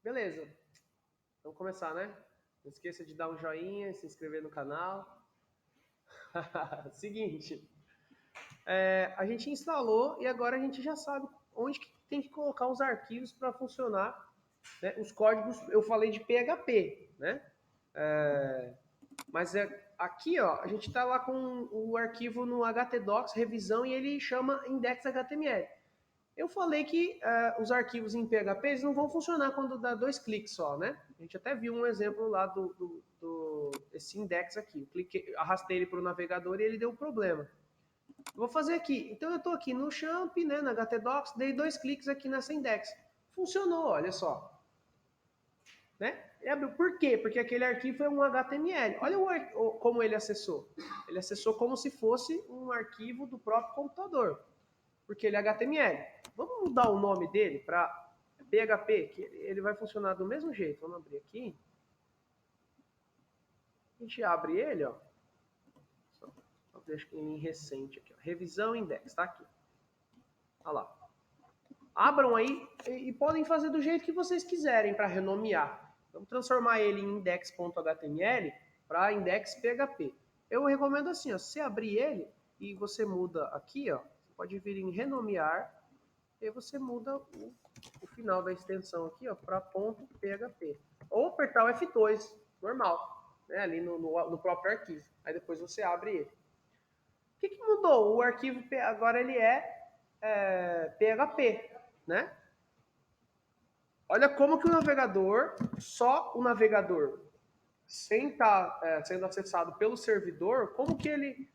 Beleza. Vamos começar, né? Não esqueça de dar um joinha, se inscrever no canal. Seguinte, a gente instalou e agora a gente já sabe onde que tem que colocar os arquivos para funcionar, né? Os códigos, eu falei de PHP, né? Mas aqui, ó, a gente está lá com o arquivo no htdocs revisão e ele chama index.html. Eu falei que os arquivos em PHP eles não vão funcionar quando dá 2 cliques só, né? A gente até viu um exemplo lá esse index aqui. Eu arrastei ele para o navegador e ele deu problema. Eu vou fazer aqui. Então eu estou aqui no champ, né, na htdocs, dei 2 cliques aqui nessa index. Funcionou, olha só. Né? Ele abriu. Por quê? Porque aquele arquivo é um HTML. Olha como ele acessou. Ele acessou como se fosse um arquivo do próprio computador. Porque ele é HTML. Vamos mudar o nome dele para PHP, que ele vai funcionar do mesmo jeito. Vamos abrir aqui. A gente abre ele, ó. Deixa em recente aqui, ó. Revisão index, tá aqui. Olha lá. Abram aí e podem fazer do jeito que vocês quiserem para renomear. Vamos transformar ele em index.html para index.php. Eu recomendo assim, ó, você abrir ele e você muda aqui, ó, você pode vir em renomear e aí você muda o final da extensão aqui, ó, para .php. Ou apertar o F2, normal, né, ali no próprio arquivo. Aí depois você abre ele. O que mudou? O arquivo agora ele é PHP, né? Olha como que o navegador, só o navegador, sem estar sendo acessado pelo servidor, como que ele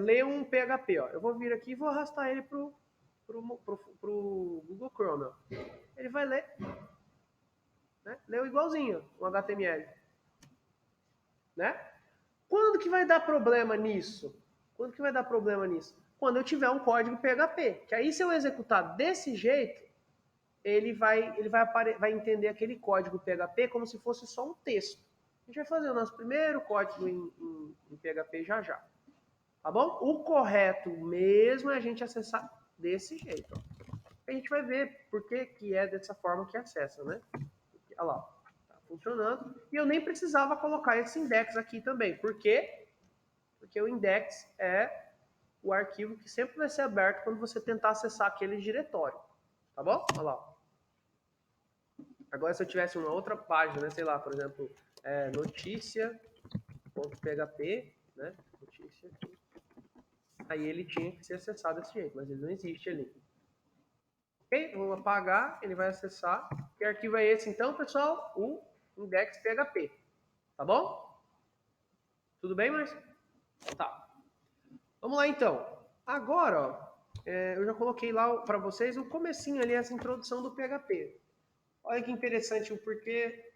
lê um PHP. Ó. Eu vou vir aqui e vou arrastar ele pro Google Chrome. Ó. Ele vai ler, né? Leu igualzinho o HTML. Né? Quando que vai dar problema nisso? Quando que vai dar problema nisso? Quando eu tiver um código PHP. Que aí se eu executar desse jeito, ele vai entender aquele código PHP como se fosse só um texto. A gente vai fazer o nosso primeiro código em PHP já já. Tá bom? O correto mesmo é a gente acessar desse jeito. Ó. A gente vai ver por que é dessa forma que acessa, né? Olha lá, tá funcionando. E eu nem precisava colocar esse index aqui também. Por quê? Porque o index é o arquivo que sempre vai ser aberto quando você tentar acessar aquele diretório. Tá bom? Olha lá. Agora, se eu tivesse uma outra página, né, sei lá, por exemplo, notícia.php, né, notícia, aí ele tinha que ser acessado desse jeito, mas ele não existe ali. Ok? Vamos apagar, ele vai acessar. Que arquivo é esse, então, pessoal? O index.php. Tá bom? Tudo bem, Márcio? Tá. Vamos lá, então. Agora, ó, eu já coloquei lá para vocês o comecinho ali, essa introdução do PHP. Olha que interessante o porquê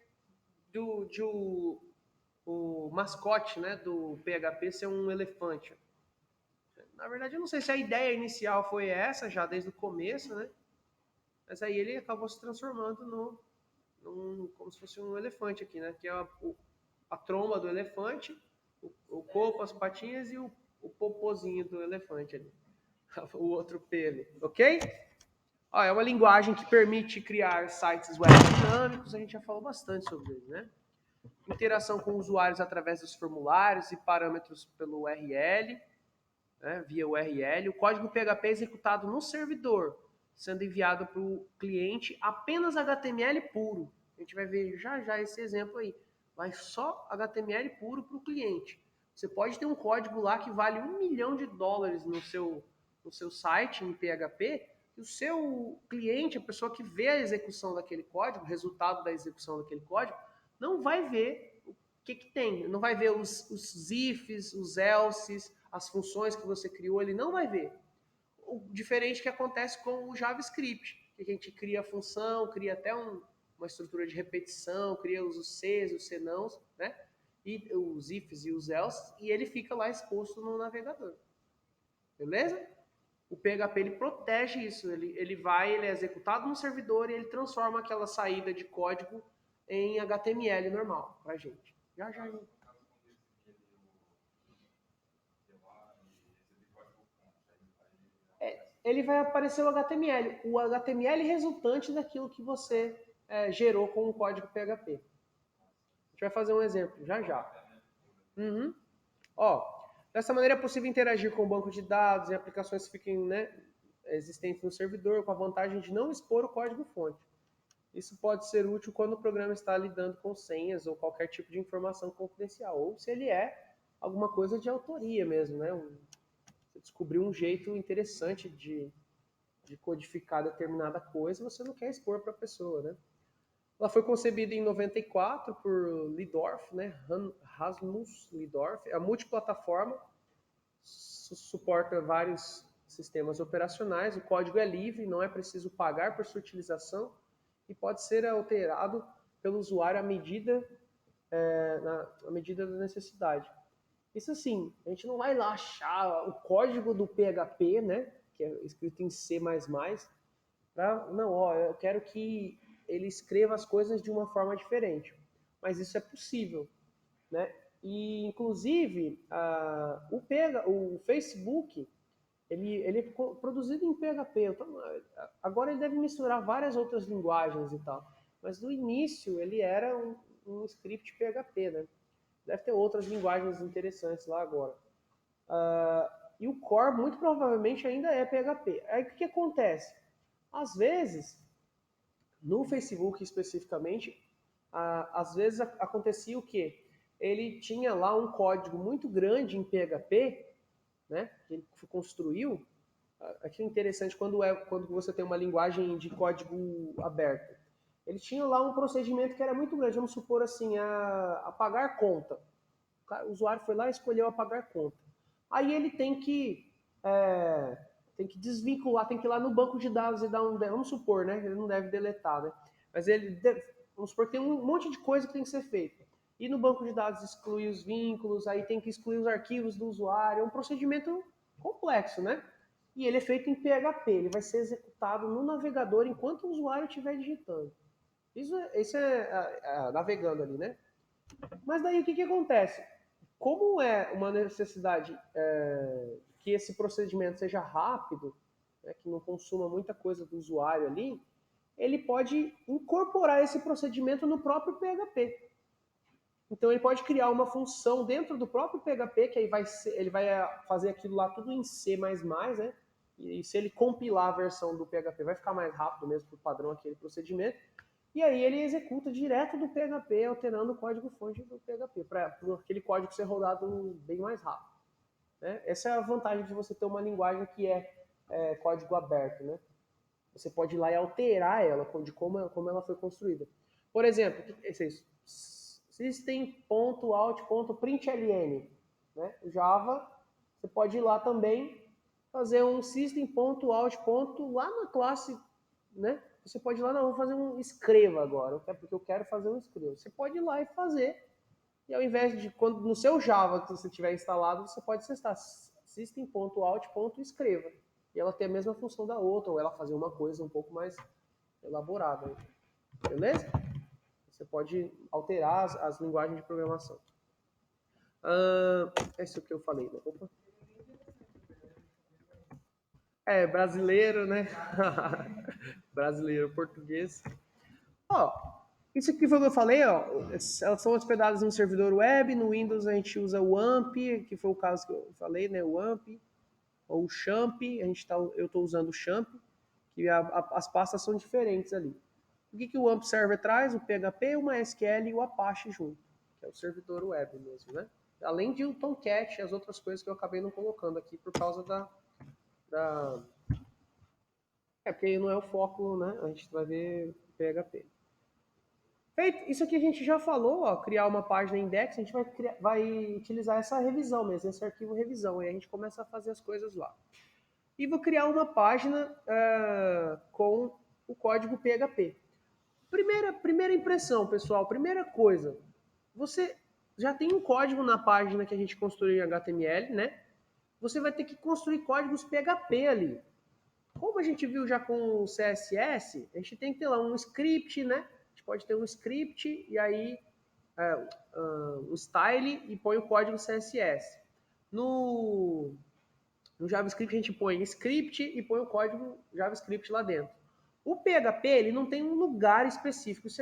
o mascote, né, do PHP ser um elefante. Na verdade, eu não sei se a ideia inicial foi essa, já desde o começo, né? Mas aí ele acabou se transformando como se fosse um elefante aqui, né? Que é a tromba do elefante, o corpo, as patinhas e o popozinho do elefante ali. O outro pelo, ok? Ó, é uma linguagem que permite criar sites web dinâmicos, a gente já falou bastante sobre isso, né? Interação com usuários através dos formulários e parâmetros pelo URL, né, via URL. O código PHP é executado no servidor, sendo enviado para o cliente apenas HTML puro. A gente vai ver já já esse exemplo aí. Vai só HTML puro para o cliente. Você pode ter um código lá que vale $1 milhão no seu site em PHP, e o seu cliente, a pessoa que vê a execução daquele código, o resultado da execução daquele código, não vai ver o que tem. Não vai ver os ifs, os elses, as funções que você criou, ele não vai ver. O diferente que acontece com o JavaScript, que a gente cria a função, cria até uma estrutura de repetição, cria os Cs, os senãos, né? E os ifs e os else, e ele fica lá exposto no navegador. Beleza? O PHP ele protege isso, ele é executado no servidor e ele transforma aquela saída de código em HTML normal pra gente. Já. Ele vai aparecer o HTML. O HTML resultante daquilo que você gerou com o código PHP. A gente vai fazer um exemplo já já. Uhum. Dessa maneira é possível interagir com o banco de dados e aplicações que fiquem existentes no servidor, com a vantagem de não expor o código-fonte. Isso pode ser útil quando o programa está lidando com senhas ou qualquer tipo de informação confidencial, ou se ele é alguma coisa de autoria mesmo, né? Você descobriu um jeito interessante de codificar determinada coisa, você não quer expor para a pessoa, né? Ela foi concebida em 94 por Lidorff, né? Rasmus Lidorff. É multiplataforma, suporta vários sistemas operacionais. O código é livre, não é preciso pagar por sua utilização e pode ser alterado pelo usuário à medida da necessidade. Isso assim, a gente não vai lá achar o código do PHP, né? Que é escrito em C++, eu quero que ele escreva as coisas de uma forma diferente. Mas isso é possível, né? E, inclusive, o Facebook, ele é produzido em PHP. Então, agora ele deve misturar várias outras linguagens e tal. Mas no início ele era um script PHP, né? Deve ter outras linguagens interessantes lá agora. E o core, muito provavelmente, ainda é PHP. Aí o que acontece? Às vezes, no Facebook especificamente, às vezes acontecia o quê? Ele tinha lá um código muito grande em PHP, né, que ele construiu. Aqui é interessante quando você tem uma linguagem de código aberto. Ele tinha lá um procedimento que era muito grande. Vamos supor assim, apagar conta. O usuário foi lá e escolheu apagar conta. Aí ele tem que desvincular, tem que ir lá no banco de dados e dar vamos supor, né? Ele não deve deletar, né? Mas vamos supor que tem um monte de coisa que tem que ser feita. E no banco de dados excluir os vínculos, aí tem que excluir os arquivos do usuário. É um procedimento complexo, né? E ele é feito em PHP. Ele vai ser executado no navegador enquanto o usuário estiver digitando. Isso é navegando ali, né? Mas daí o que acontece? Como é uma necessidade que esse procedimento seja rápido, né, que não consuma muita coisa do usuário ali, ele pode incorporar esse procedimento no próprio PHP. Então ele pode criar uma função dentro do próprio PHP, que aí ele vai fazer aquilo lá tudo em C++, né? E se ele compilar a versão do PHP, vai ficar mais rápido mesmo por padrão aquele procedimento. E aí ele executa direto do PHP, alterando o código-fonte do PHP, para aquele código ser rodado bem mais rápido. Né? Essa é a vantagem de você ter uma linguagem que é código aberto. Né? Você pode ir lá e alterar ela, de como ela foi construída. Por exemplo, system.out.println. Né? Java, você pode ir lá também fazer um system.out. Lá na classe, né? Você pode ir lá, não, vou fazer um escreva agora, porque eu quero fazer um escreva. Você pode ir lá e fazer, e ao invés de, quando no seu Java que você tiver instalado, você pode acessar system.out.escreva. E ela tem a mesma função da outra, ou ela fazer uma coisa um pouco mais elaborada. Beleza? Você pode alterar as linguagens de programação. É isso que eu falei, né? Opa. Brasileiro, né? Brasileiro, português. Isso aqui foi o que eu falei, elas são hospedadas no servidor web, no Windows a gente usa o AMP, que foi o caso que eu falei, né? O AMP, ou o Champ, eu estou usando o Champ, que as pastas são diferentes ali. O que o AMP Server traz? O PHP, o MySQL e o Apache junto, que é o servidor web mesmo, né? Além de o Tomcat e as outras coisas que eu acabei não colocando aqui por causa porque não é o foco, né? A gente vai ver PHP. Feito, isso aqui a gente já falou, criar uma página index, a gente vai utilizar essa revisão mesmo, esse arquivo revisão, e a gente começa a fazer as coisas lá. E vou criar uma página com o código PHP. Primeira impressão, pessoal, primeira coisa, você já tem um código na página que a gente construiu em HTML, né? Você vai ter que construir códigos PHP ali. Como a gente viu já com o CSS, a gente tem que ter lá um script, né? A gente pode ter um script e aí o style e põe o código CSS. No JavaScript a gente põe script e põe o código JavaScript lá dentro. O PHP, ele não tem um lugar específico